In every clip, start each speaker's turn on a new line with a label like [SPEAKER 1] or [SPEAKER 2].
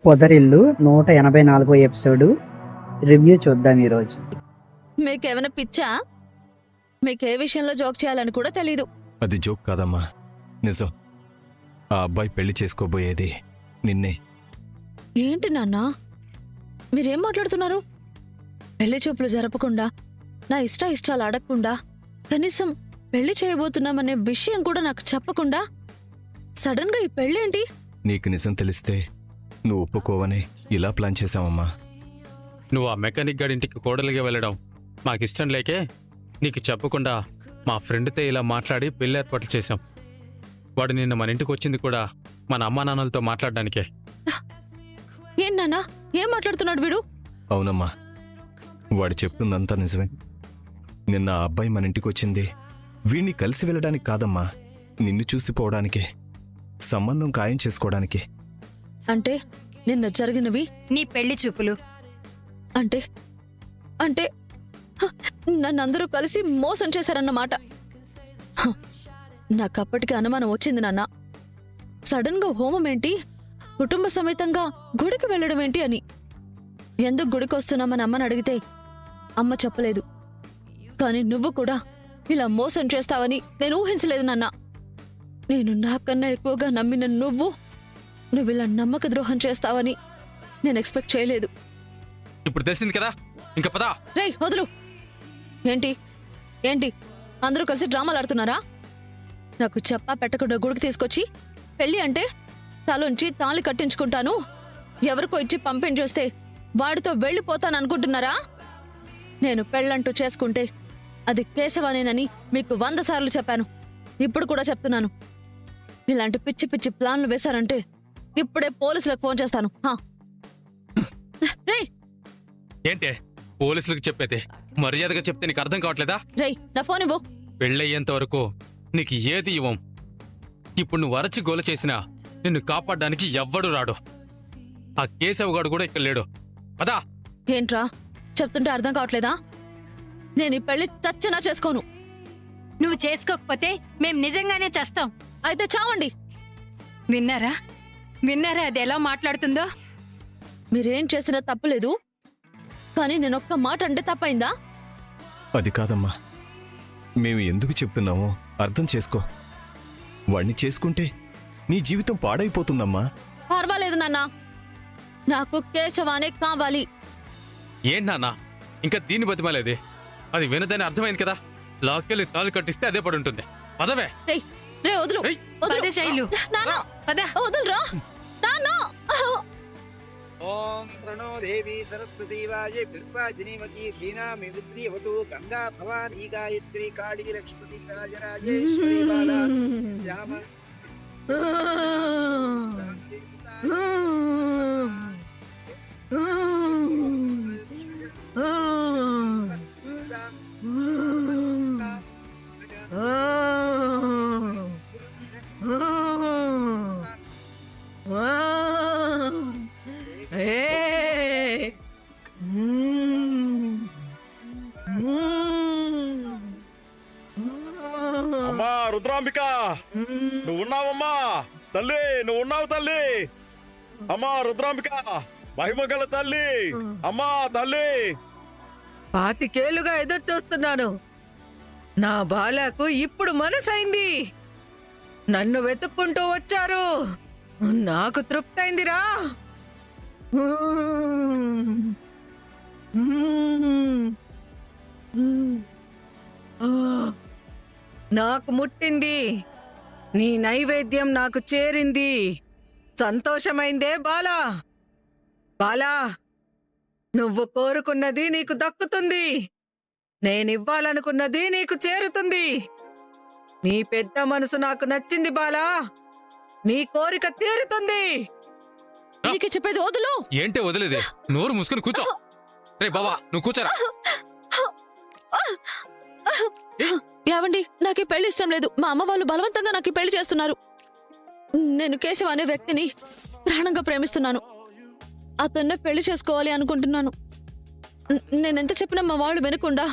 [SPEAKER 1] పొదరిల్లు 184 episode review చూద్దాం ఈరోజు.
[SPEAKER 2] మీకేమైనా పిచ్చా? మీకే విషయంలో జోక్ చేయాలని కూడా తెలీదు.
[SPEAKER 3] అది జోక్ కాదమ్మా, నిజం. ఆ అబ్బాయి పెళ్లి చేసుకోబోయేది నిన్నే.
[SPEAKER 2] ఏంటి నాన్నా మీరేం మాట్లాడుతున్నారు? పెళ్లి చూపులు జరపకుండా, నా ఇష్టాలు అడగకుండా, కనీసం పెళ్లి చేయబోతున్నామనే విషయం కూడా నాకు చెప్పకుండా సడన్ గా ఈ పెళ్ళేంటి?
[SPEAKER 3] నీకు నిజం తెలిస్తే నువ్వు ఒప్పుకోవని ఇలా ప్లాన్ చేశామమ్మా.
[SPEAKER 4] నువ్వు ఆ మెకానిక్ గాడింటికి కోడలిగా వెళ్ళడం మాకిష్టం లేకే నీకు చెప్పకుండా మా ఫ్రెండ్తో ఇలా మాట్లాడి పెళ్లి ఏర్పాట్లు చేశాం. వాడు నిన్న మన ఇంటికి వచ్చింది కూడా మన అమ్మా నాన్నలతో మాట్లాడడానికే.
[SPEAKER 2] ఏం నాన్నా ఏం మాట్లాడుతున్నాడు వీడు?
[SPEAKER 3] అవునమ్మా, వాడు చెప్తుందంతా నిజమే. నిన్న ఆ అబ్బాయి మన ఇంటికి వచ్చింది వీణ్ణి కలిసి వెళ్ళడానికి కాదమ్మా, నిన్ను చూసిపోవడానికే, సంబంధం ఖాయం చేసుకోవడానికి.
[SPEAKER 2] అంటే నిన్న జరిగినవి
[SPEAKER 5] నీ పెళ్లి చూపులు
[SPEAKER 2] అంటే అంటే హ, నన్నందరూ కలిసి మోసం చేశారన్నమాట. హ, నాకప్పటికి అనుమానం వచ్చింది నాన్న. సడన్ గా హోమం ఏంటి, కుటుంబ సమేతంగా గుడికి వెళ్ళడం ఏంటి అని. ఎందుకు గుడికి వస్తున్నామని అమ్మని అడిగితే అమ్మ చెప్పలేదు. కానీ నువ్వు కూడా ఇలా మోసం చేస్తావని నేను ఊహించలేదు నాన్న. నేను నాకన్నా ఎక్కువగా నమ్మిన నువ్వు ఇలా నమ్మక ద్రోహం చేస్తావని నేను ఎక్స్పెక్ట్ చేయలేదు.
[SPEAKER 4] ఇప్పుడు తెలిసింది కదా, ఇంకా పదా.
[SPEAKER 2] రేయ్ వదులు. ఏంటి ఏంటి అందరూ కలిసి డ్రామాలు ఆడుతున్నారా? నాకు చెప్పా పెట్టకుండా గుడికి తీసుకొచ్చి పెళ్లి అంటే తలుంచి తాళి కట్టించుకుంటాను, ఎవరికో ఇచ్చి పంపించేస్తే వాడితో వెళ్ళిపోతాను అనుకుంటున్నారా? నేను పెళ్ళంటూ చేసుకుంటే అది కేశవానేనని మీకు 100 సార్లు చెప్పాను. ఇప్పుడు కూడా చెప్తున్నాను. ఇలాంటి పిచ్చి పిచ్చి ప్లాన్లు వేశారంటే ఇప్పుడే పోలీసులకు ఫోన్ చేస్తాను. రేయ్
[SPEAKER 4] ఏంటే పోలీసులకు చెప్పేది? మర్యాదగా చెప్తే నీకు అర్థం కావట్లేదా?
[SPEAKER 2] రేయ్ నా ఫోన్ ఇవ్వు.
[SPEAKER 4] పెళ్ళయ్యేంత వరకు నీకు ఏది ఇవ్వం. ఇప్పుడు నువ్వు అరచి గోల చేసినా నిన్ను కాపాడడానికి ఎవ్వడు రాడు. ఆ కేశవగాడు కూడా ఇక్కడ లేడు. పదా.
[SPEAKER 2] ఏంట్రా చెప్తుంటే అర్థం కావట్లేదా? నేను ఈ పెళ్లి చచ్చినా చేసుకోను.
[SPEAKER 5] నువ్వు చేసుకోకపోతే మేం నిజంగానే చేస్తాం.
[SPEAKER 2] అయితే చావండి.
[SPEAKER 5] విన్నారా విన్నారా అది ఎలా మాట్లాడుతుందో?
[SPEAKER 2] మీరేం చేసినా తప్పులేదు, కానీ నేనొక్క మాట అంటే తప్పైందా?
[SPEAKER 3] అది కాదమ్మా, మేము ఎందుకు చెప్తున్నామో అర్థం చేసుకో. వాణ్ణి చేసుకుంటే నీ జీవితం పాడైపోతుందమ్మా.
[SPEAKER 2] పర్వాలేదు నాన్న, నాకు కేశవానే కావాలి.
[SPEAKER 4] ఏంటి నాన్న ఇంకా దీన్ని బతిమాలేది? అది వినదని అర్థమైంది కదా. లాక్కెళ్ళి తాళి కట్టిస్తే అదే పడి ఉంటుంది. పదవే.
[SPEAKER 2] రేయ్ రే వదులు.
[SPEAKER 4] ఏయ్.
[SPEAKER 2] వదులు.
[SPEAKER 5] పద శైలు.
[SPEAKER 2] నాన్న,
[SPEAKER 5] పద.
[SPEAKER 2] వదులురా. నాన్న.
[SPEAKER 6] ఓం ప్రణో దేవి సరస్వతీ వాజే బిర్వాజినీమతి ధీనామి విద్రియవతు గంగా భవానీ గాయత్రి కాళీ లక్ష్మీ రాజరాజేశ్వరి బాలా శ్యామ
[SPEAKER 7] అమ్మా రుద్రాంబిక, నువ్వున్నావమ్మా తల్లి, నువ్వున్నావు తల్లి. అమ్మా రుద్రాంబిక, మహిమగల తల్లి, అమ్మా తల్లి.
[SPEAKER 8] 25 ఏళ్లుగా ఎదురు చూస్తున్నాను. నా బాలకు ఇప్పుడు మనసైంది. నన్ను వెతుక్కుంటూ వచ్చారు. నాకు తృప్తైందిరా. నాకు ముట్టింది. నీ నైవేద్యం నాకు చేరింది. సంతోషమైందే బాలా. బాలా, నువ్వు కోరుకున్నది నీకు దక్కుతుంది. నేనివ్వాలనుకున్నది నీకు చేరుతుంది. నీ పెద్ద మనసు నాకు నచ్చింది బాలా. నీ కోరిక తీరుతుంది.
[SPEAKER 2] నీకు చెప్పేది వదులు.
[SPEAKER 4] ఏంటే వదిలేది? నోరు మూసుకుని కూర్చో. రే బావా, నువ్వు కూర్చోరా.
[SPEAKER 2] ఏవండి, నాకు ఈ పెళ్లి ఇష్టం లేదు. మా అమ్మ వాళ్ళు బలవంతంగా నాకు ఈ పెళ్లి చేస్తున్నారు. నేను కేశవ అనే వ్యక్తిని ప్రాణంగా ప్రేమిస్తున్నాను. అతన్నే పెళ్లి చేసుకోవాలి అనుకుంటున్నాను. నేనెంత చెప్పినా మా వాళ్ళు వినకుండా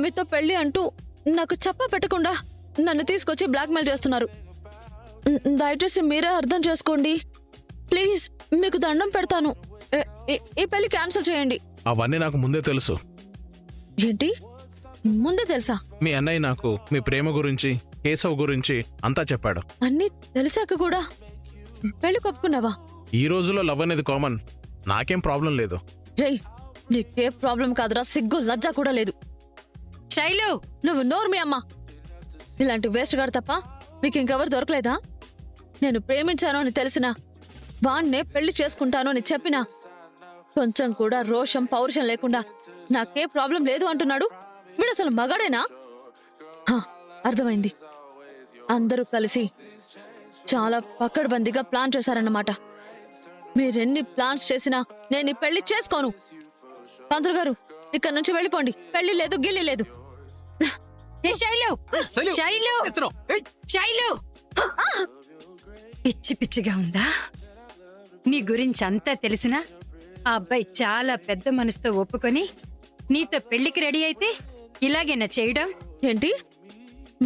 [SPEAKER 2] మీతో పెళ్లి అంటూ నాకు చెప్ప పెట్టకుండా నన్ను తీసుకొచ్చి బ్లాక్మెయిల్ చేస్తున్నారు. దయచేసి మీరే అర్థం చేసుకోండి. ప్లీజ్ మీకు దండం పెడతాను. ఈ పెళ్లి క్యాన్సిల్ చేయండి.
[SPEAKER 9] అవన్నీ నాకు ముందే తెలుసు.
[SPEAKER 2] ఏంటి ముందే తెలుసా?
[SPEAKER 9] మీ అన్నయ్య నాకు మీ ప్రేమ గురించి, కేశవ్ గురించి అంతా చెప్పాడు.
[SPEAKER 2] అన్నీ తెలిసాక కూడా పెళ్లి కొప్పుకున్నావా?
[SPEAKER 9] ఈ రోజుల్లో లవ్ అనేది కామన్. నాకేం ప్రాబ్లం లేదు.
[SPEAKER 2] జై, నీకే ప్రాబ్లం కాదురా, సిగ్గు లజ్జ కూడా లేదు.
[SPEAKER 5] శైలు,
[SPEAKER 2] నువ్వు నోరు మీ అమ్మ. ఇలాంటి వేస్ట్ గాడు తప్ప మీకు ఇంకెవరు దొరకలేదా? నేను ప్రేమించాను అని తెలిసినా, వాణ్ణే పెళ్లి చేసుకుంటాను అని చెప్పినా కొంచెం కూడా రోషం పౌరుషం లేకుండా నాకే ప్రాబ్లం లేదు అంటున్నాడు. వీడు అసలు మగాడేనా? అర్థమైంది. అందరూ కలిసి చాలా పక్కడబందీగా ప్లాన్ చేశారన్నమాట. మీరెన్ని ప్లాన్స్ చేసినా నేను ఈ పెళ్లి చేసుకోను. పంతులు గారు, ఇక్కడి నుంచి వెళ్ళిపోండి. పెళ్లి లేదు, గిల్లి లేదు.
[SPEAKER 5] ఏ శైలు, శైలు, శైలు, పిచ్చి పిచ్చిగా ఉందా? నీ గురించి అంతా తెలిసినా ఆ అబ్బాయి చాలా పెద్ద మనసుతో ఒప్పుకొని నీతో పెళ్లికి రెడీ అయితే ఇలాగేనా చేయడం?
[SPEAKER 2] ఏంటి,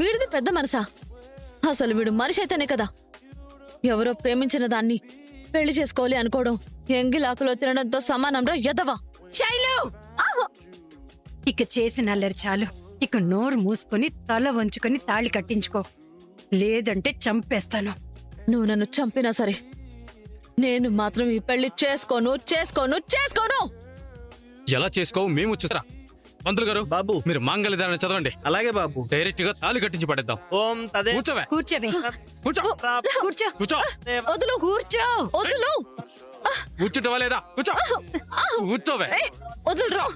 [SPEAKER 2] వీడిది పెద్ద మనసా? అసలు వీడు మనిషి అయితేనే కదా ఎవరో ప్రేమించిన దాన్ని పెళ్లి చేసుకోవాలి అనుకోవడం ఎంగిలాకులో తినడంతో సమానంరా ఎదవా.
[SPEAKER 5] శైలు, ఇక చేసిన అల్లరి చాలు. ఇక నోరు మూసుకొని తల వంచుకొని తాళి కట్టించుకో, లేదంటే చంపేస్తాను.
[SPEAKER 2] నువ్వు నన్ను చంపినా సరే నేను మాత్రం ఈ పెళ్లి చేసుకోను, చేసుకోను, చేసుకోను.
[SPEAKER 4] ఎలా చేసుకోవు మేము చూసరా. పంతులు గారు,
[SPEAKER 10] బాబు
[SPEAKER 4] మీరు మాంగళ్యదాన్ని చదవండి.
[SPEAKER 10] అలాగే బాబు.
[SPEAKER 4] డైరెక్ట్ గా తాళి కట్టించి పడేద్దాం.
[SPEAKER 10] ఓం తదే
[SPEAKER 4] కూర్చోవే,
[SPEAKER 5] కూర్చోవే,
[SPEAKER 4] కూర్చో,
[SPEAKER 5] కూర్చో,
[SPEAKER 4] కూర్చో,
[SPEAKER 2] వదులు,
[SPEAKER 5] కూర్చో,
[SPEAKER 2] వదులు,
[SPEAKER 4] కూర్చుంటావా లేదా? కూర్చో, కూర్చోవే.
[SPEAKER 2] వదులురా,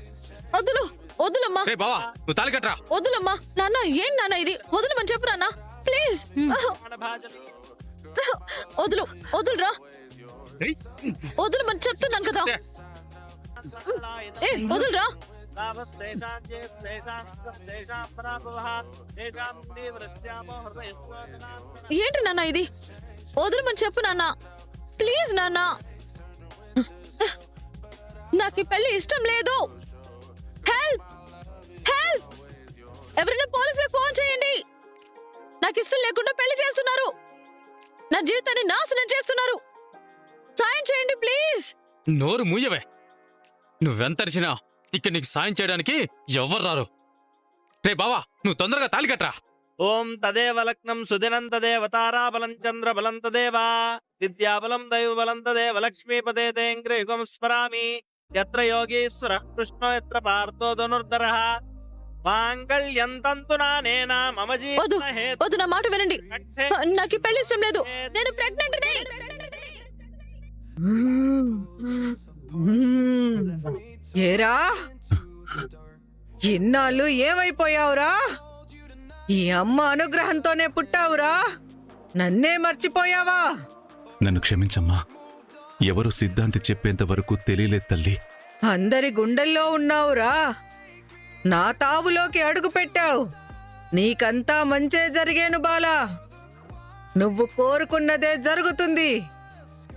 [SPEAKER 2] వదులు, వదులమ్మా.
[SPEAKER 4] రే బావా, నువ్వు తాళి కట్టరా.
[SPEAKER 2] వదులమ్మా. నాన్న, ఏం నాన్న ఇది? వదులమని చెప్పు నాన్న, ప్లీజ్. వదులు, వదులురా, వదులమని చెప్తున్నాను కదా. వదులురా. ఏంటి నాన్న ఇది? వదులమని చెప్పు నాన్న, ప్లీజ్ నాన్న. నాకు ఈ పెళ్లి ఇష్టం లేదు. హెల్ప్, హెల్ప్, ఎవరైనా పోలీసులకు ఫోన్ చేయండి. నాకు ఇష్టం లేకుండా పెళ్లి చేస్తున్నారు. నా జీవితాన్ని నాశనం చేస్తున్నారు. సాయం చేయండి ప్లీజ్.
[SPEAKER 4] నోరు మూయవే. నువ్వెంతరిచినా ఇక్కడ నీకు సాయం చేయడానికి ఎవ్వరు రారు. రే బావా, నువ్వు తొందరగా తాళి కట్టరా.
[SPEAKER 10] ఓం తదేవ లగ్నం సుదినం తదేవ తారాబలం చంద్రబలం తదేవ విద్యాబలం దైవబలం తదేవ లక్ష్మీపదే తేంగ్రయుగం స్మరామి. యత్ర యోగీశ్వర కృష్ణో యత్ర పార్థో ధనుర్ధరః మాంగళ్యం తంతునానేన మమ
[SPEAKER 2] వద్దు,
[SPEAKER 10] జీవన హేతు
[SPEAKER 2] వద్దు, నా మాట వినండి. నాకు ఈ పెళ్లి ఇష్టం లేదు. నేను ప్రెగ్నెంట్.
[SPEAKER 8] ఏరా, ఇన్నాళ్ళు ఏమైపోయావురా? ఈ అమ్మ అనుగ్రహంతోనే పుట్టావురా, నన్నే మర్చిపోయావా?
[SPEAKER 11] నన్ను క్షమించమ్మా. ఎవరు సిద్ధాంతి చెప్పేంత వరకు తెలియలేదు తల్లి.
[SPEAKER 8] అందరి గుండెల్లో ఉన్నావురా, నా తావులోకి అడుగు పెట్టావు. నీకంతా మంచే జరిగేను బాలా. నువ్వు కోరుకున్నదే జరుగుతుంది.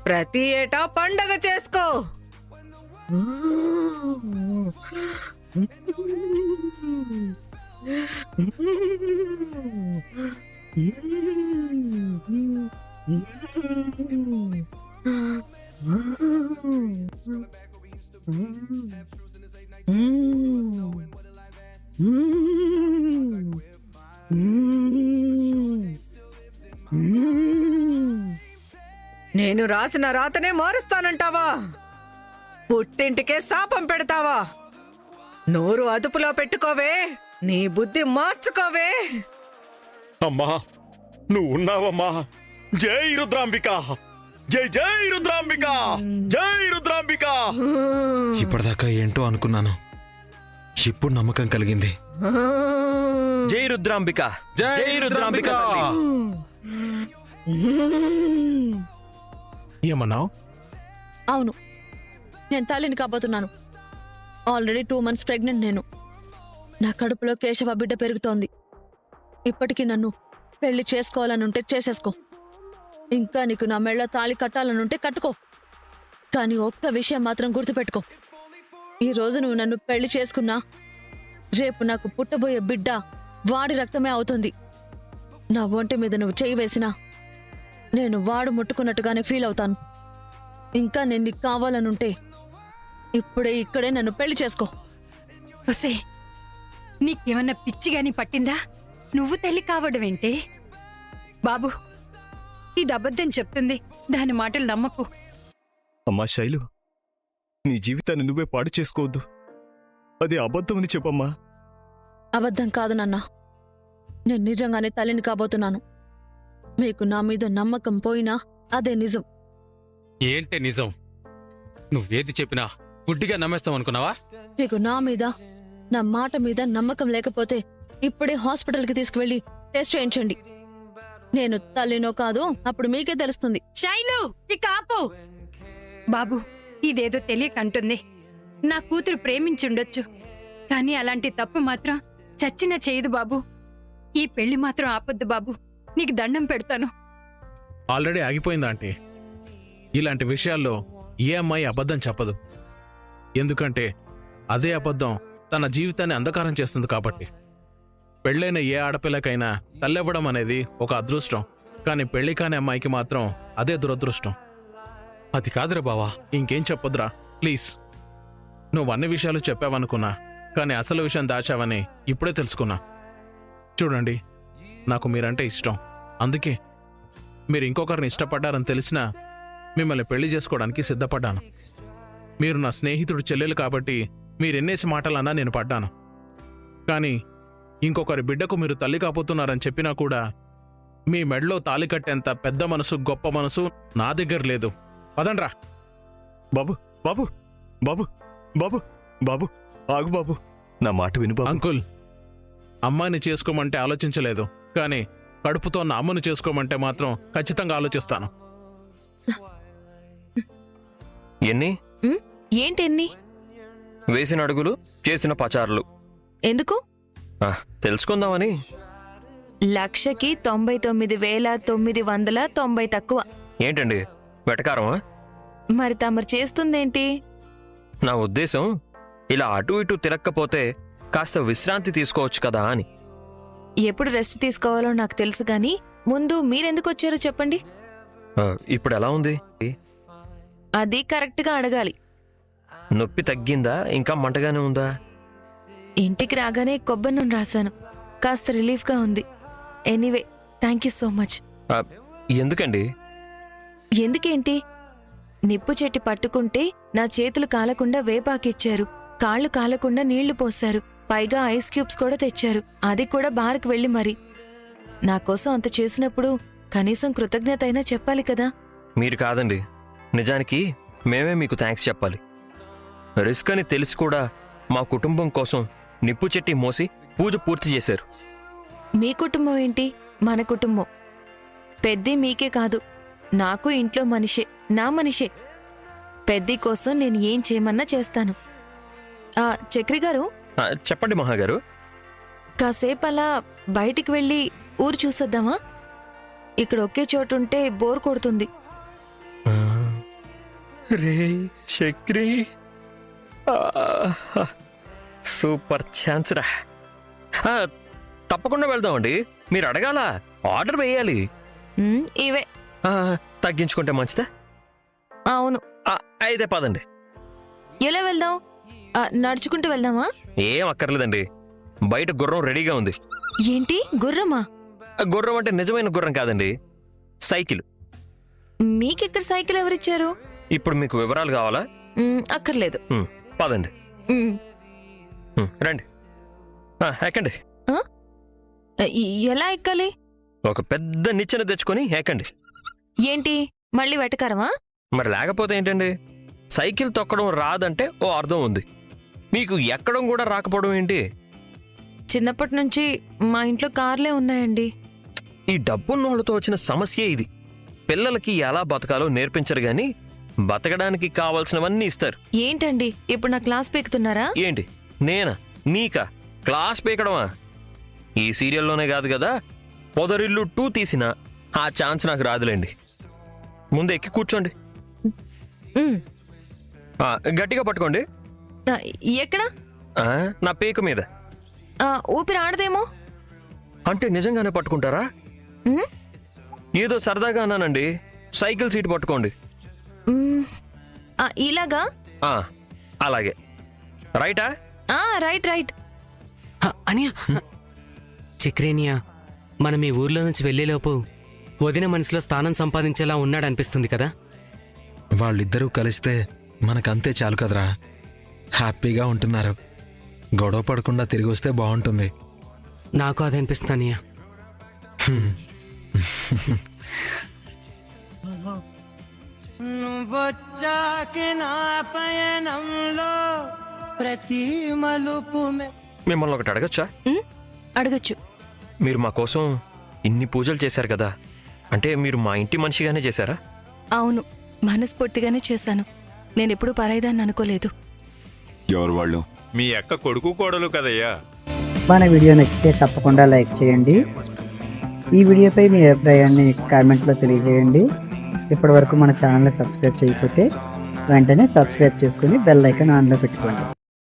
[SPEAKER 8] ప్రతి ఏటా పండగ చేసుకో. నేను రాసిన రాతనే మారుస్తానంటావా? పుట్టింటికే శాపం పెడతావా? నోరు అదుపులో పెట్టుకోవే, నీ బుద్ధి మార్చుకోవే.
[SPEAKER 7] అమ్మా, నువ్వు ఉన్నావమ్మా. జై రుద్రాంబిక, జై జై రుద్రాంబిక, జై రుద్రాంబిక.
[SPEAKER 3] ఇప్పటిదాకా ఏంటో అనుకున్నాను, ఇప్పుడు నమ్మకం కలిగింది.
[SPEAKER 10] జై రుద్రాంబిక, జై రుద్రాంబిక.
[SPEAKER 9] ఏమన్నావు?
[SPEAKER 2] అవును, నేను తల్లిని కాబోతున్నాను. ఆల్రెడీ 2 months ప్రెగ్నెంట్ నేను. నా కడుపులో కేశవ బిడ్డ పెరుగుతోంది. ఇప్పటికీ నన్ను పెళ్లి చేసుకోవాలనుంటే చేసేసుకో. ఇంకా నీకు నా మెళ్ళ తాళి కట్టాలనుంటే కట్టుకో. కానీ ఒక్క విషయం మాత్రం గుర్తుపెట్టుకో. ఈ రోజు నువ్వు నన్ను పెళ్లి చేసుకున్నా, రేపు నాకు పుట్టబోయే బిడ్డ వాడి రక్తమే అవుతుంది. నా ఒంటి మీద నువ్వు చేయి వేసినా నేను వాడు ముట్టుకున్నట్టుగానే ఫీల్ అవుతాను. ఇంకా నేను నీకు కావాలనుంటే ఇక్కడే నన్ను పెళ్లి చేసుకో.
[SPEAKER 5] ఒసే, నీకేమన్నా పిచ్చిగాని పట్టిందా? నువ్వు తల్లి కావడమేంటే? బాబు, ఇది అబద్ధం చెప్తుంది, దాని మాటలు నమ్మకు.
[SPEAKER 3] అమ్మా శైలు, నీ జీవితాన్ని నువ్వే పాడు చేసుకోవద్దు. అది అబద్ధం అని చెప్పమ్మా.
[SPEAKER 2] అబద్ధం కాదు నాన్న, నేను నిజంగానే తల్లిని కాబోతున్నాను. మీకు నా మీద నమ్మకం పోయినా అదే నిజం.
[SPEAKER 4] ఏంటే నిజం? నువ్వేది చెప్పినా గుడ్డిగా నమ్మేస్తాం అనుకున్నావా?
[SPEAKER 2] మీకు నా మీద, నా మాట మీద నమ్మకం లేకపోతే ఇప్పుడే హాస్పిటల్కి తీసుకువెళ్ళి టెస్ట్ చేయించండి. నేను తల్లినో కాదో అప్పుడు మీకే తెలుస్తుంది.
[SPEAKER 5] శైలు, ఇక ఆపు. బాబు, ఇదేదో తెలియకంటుంది. నా కూతురు ప్రేమించుండొచ్చు, కానీ అలాంటి తప్పు మాత్రం చచ్చినా చేయదు బాబు. ఈ పెళ్లి మాత్రం ఆపొద్దు బాబు, నీకు దండం పెడతాను.
[SPEAKER 9] ఆల్రెడీ ఆగిపోయిందా ఆంటీ? ఇలాంటి విషయాల్లో ఏ అమ్మాయి అబద్ధం చెప్పదు. ఎందుకంటే అదే అబద్ధం తన జీవితాన్ని అంధకారం చేస్తుంది కాబట్టి. పెళ్ళైన ఏ ఆడపిల్లకైనా తల్లెవ్వడం అనేది ఒక అదృష్టం, కానీ పెళ్లి కాని అమ్మాయికి మాత్రం అదే దురదృష్టం.
[SPEAKER 4] అది కాదురా బావా.
[SPEAKER 9] ఇంకేం చెప్పొద్దురా ప్లీజ్. నువ్వు అన్ని విషయాలు చెప్పావనుకున్నా, కానీ అసలు విషయం దాచావని ఇప్పుడే తెలుసుకున్నా. చూడండి, నాకు మీరంటే ఇష్టం. అందుకే మీరు ఇంకొకరిని ఇష్టపడ్డారని తెలిసినా మిమ్మల్ని పెళ్లి చేసుకోవడానికి సిద్ధపడ్డాను. మీరు నా స్నేహితుడు చెల్లెలు కాబట్టి మీరెన్నేసి మాటలన్నా నేను పడ్డాను. కానీ ఇంకొకరి బిడ్డకు మీరు తల్లి కాబోతున్నారని చెప్పినా కూడా మీ మెడలో తాలి కట్టేంత పెద్ద మనసు, గొప్ప మనసు నా దగ్గర లేదు. పదండ్రా.
[SPEAKER 3] బాబు బాబు బాబు బాబు బాబు ఆగు బాబు, నా మాట విను బాబు.
[SPEAKER 9] అంకుల్, అమ్మాయిని చేసుకోమంటే ఆలోచించలేదు, కానీ కడుపుతో నా అమ్మను చేసుకోమంటే మాత్రం ఖచ్చితంగా ఆలోచిస్తాను.
[SPEAKER 12] ఎన్ని
[SPEAKER 2] ఏంటెన్ని?
[SPEAKER 12] వేసిన అడుగులు, చేసిన పచారులు.
[SPEAKER 2] ఎందుకు?
[SPEAKER 12] తెలుసుకుందామని.
[SPEAKER 2] 1,99,990 తక్కువ.
[SPEAKER 12] ఏంటండి, వెటకారమా?
[SPEAKER 2] మరి తమరు చేస్తుందేంటి?
[SPEAKER 12] నా ఉద్దేశం, ఇలా అటు ఇటు తిరక్కపోతే కాస్త విశ్రాంతి తీసుకోవచ్చు కదా అని.
[SPEAKER 2] ఎప్పుడు రెస్ట్ తీసుకోవాలో నాకు తెలుసు గాని ముందు మీరెందుకు వచ్చారో చెప్పండి.
[SPEAKER 12] ఇప్పుడు ఎలా ఉంది?
[SPEAKER 2] అది కరెక్ట్గా అడగాలి.
[SPEAKER 12] నొప్పి తగ్గిందా, ఇంకా మంటగానే ఉందా?
[SPEAKER 2] ఇంటికి రాగానే కొబ్బరి నూనె రాశాను, కాస్త రిలీఫ్గా ఉంది. Anyway, thank you so much.
[SPEAKER 12] ఎందుకండి?
[SPEAKER 2] ఎందుకేంటి? నిప్పు చెట్టి పట్టుకుంటే నా చేతులు కాలకుండా వేపాకిచ్చారు, కాళ్ళు కాలకుండా నీళ్లు పోశారు, పైగా ఐస్ క్యూబ్స్ కూడా తెచ్చారు, అది కూడా బార్కి వెళ్ళి మరి. నాకోసం అంత చేసినప్పుడు కనీసం కృతజ్ఞత అయినా చెప్పాలి కదా.
[SPEAKER 12] మీరు కాదండి, నిజానికి మేమే మీకు థ్యాంక్స్ చెప్పాలి. రిస్క్ అని తెలిసి కూడా మా కుటుంబం కోసం నిప్పు చెట్టి మోసి పూజ పూర్తి చేశారు.
[SPEAKER 2] మీ కుటుంబం ఏంటి, మన కుటుంబం. పెద్ది మీకే కాదు, నాకు ఇంట్లో మనిషే, నా మనిషే. పెద్ది కోసం నేను ఏం చేయమన్నా చేస్తాను. చక్రి గారు,
[SPEAKER 12] చెప్పండి మహాగారు.
[SPEAKER 2] కాసేపు అలా బయటికి వెళ్ళి ఊరు చూసొద్దామా? ఇక్కడ ఒకే చోటుంటే బోర్ కొడుతుంది.
[SPEAKER 12] రే చక్రి, సూపర్ ఛాన్స్ రా. తప్పకుండా వెళ్దామండి. మీరు అడగాల, ఆర్డర్ వేయాలి.
[SPEAKER 2] ఇవే
[SPEAKER 12] తగ్గించుకుంటే మంచిదా?
[SPEAKER 2] అవును.
[SPEAKER 12] అయితే పదండి.
[SPEAKER 2] ఎలా వెళ్దాం? నడుచుకుంటూ వెళ్దామా?
[SPEAKER 12] ఏం అక్కర్లేదండి, బయట గుర్రం రెడీగా ఉంది.
[SPEAKER 2] ఏంటి గుర్రమా?
[SPEAKER 12] గుర్రం అంటే నిజమైన గుర్రం కాదండి, సైకిల్.
[SPEAKER 2] మీకెక్కడ సైకిల్ ఎవరిచ్చారు?
[SPEAKER 12] ఇప్పుడు మీకు వివరాలు కావాలా?
[SPEAKER 2] అక్కర్లేదు.
[SPEAKER 12] పదండి. రండి, ఎక్కండి.
[SPEAKER 2] ఎలా ఎక్కాలి?
[SPEAKER 12] ఒక పెద్ద నిచ్చెన తెచ్చుకొని ఎక్కండి.
[SPEAKER 2] ఏంటి మళ్ళీ వెటకారమా?
[SPEAKER 12] మరి లేకపోతే ఏంటండి? సైకిల్ తొక్కడం రాదంటే ఓ అర్థం ఉంది, మీకు ఎక్కడం కూడా రాకపోవడం ఏంటి?
[SPEAKER 2] చిన్నప్పటి నుంచి మా ఇంట్లో కార్లే ఉన్నాయండి.
[SPEAKER 12] ఈ డబ్బున్నోళ్ళతో వచ్చిన సమస్యే ఇది. పిల్లలకి ఎలా బతకాలో నేర్పించరు గాని బతకడానికి కావాల్సినవన్నీ ఇస్తారు.
[SPEAKER 2] ఏంటండి ఇప్పుడు నా క్లాస్ పీకుతున్నారా?
[SPEAKER 12] ఏంటి, నేనా నీకా క్లాస్ పీకడమా? ఈ సీరియల్లోనే కాదు కదా, పొదరిల్లు 2 తీసినా ఆ ఛాన్స్ నాకు రాదులేండి. ముందు ఎక్కి కూర్చోండి. గట్టిగా పట్టుకోండి.
[SPEAKER 2] ఎక్కడ?
[SPEAKER 12] నా పీక మీద.
[SPEAKER 2] ఊపిరి ఆడదేమో.
[SPEAKER 12] అంటే నిజంగానే పట్టుకుంటారా? ఏదో సరదాగా అన్నానండి. సైకిల్ సీట్ పట్టుకోండి.
[SPEAKER 2] ఇలాగా?
[SPEAKER 12] ఆ, అలాగే. రైటా?
[SPEAKER 2] Right right.
[SPEAKER 13] అనియా చక్రేనియా, మనం ఈ ఊర్లో నుంచి వెళ్లేలోపు వదిన మనసులో స్థానం సంపాదించేలా ఉన్నాడనిపిస్తుంది కదా.
[SPEAKER 3] వాళ్ళిద్దరూ కలిస్తే మనకంతే చాలు కదరా. హ్యాపీగా ఉంటున్నారు. గొడవ పడకుండా తిరిగి వస్తే బాగుంటుంది.
[SPEAKER 13] నాకు అదే అనిపిస్తుంది అనియా.
[SPEAKER 12] మిమ్మల్ని ఒకటి అడగచ్చా?
[SPEAKER 2] అడగచ్చు.
[SPEAKER 12] మీరు మా కోసం ఇన్ని పూజలు చేశారు కదా, అంటే మీరు మా ఇంటి మనిషిగానే చేశారా?
[SPEAKER 2] అవును, మనస్ఫూర్తిగానే చేశాను. నేనెప్పుడు పరాయిదాన్ని అనుకోలేదు.
[SPEAKER 11] ఎవరు వాళ్ళు?
[SPEAKER 7] మీ అక్క కొడుకు కోడలు కదయ్యా.
[SPEAKER 1] మన వీడియో నచ్చితే తప్పకుండా లైక్ చేయండి. ఈ వీడియోపై మీ అభిప్రాయాన్ని కామెంట్లో తెలియజేయండి. ఇప్పటివరకు మన ఛానల్ని సబ్స్క్రైబ్ చేయకపోతే వెంటనే సబ్స్క్రైబ్ చేసుకుని బెల్ ఐకాన్ ఆన్లో పెట్టుకోండి.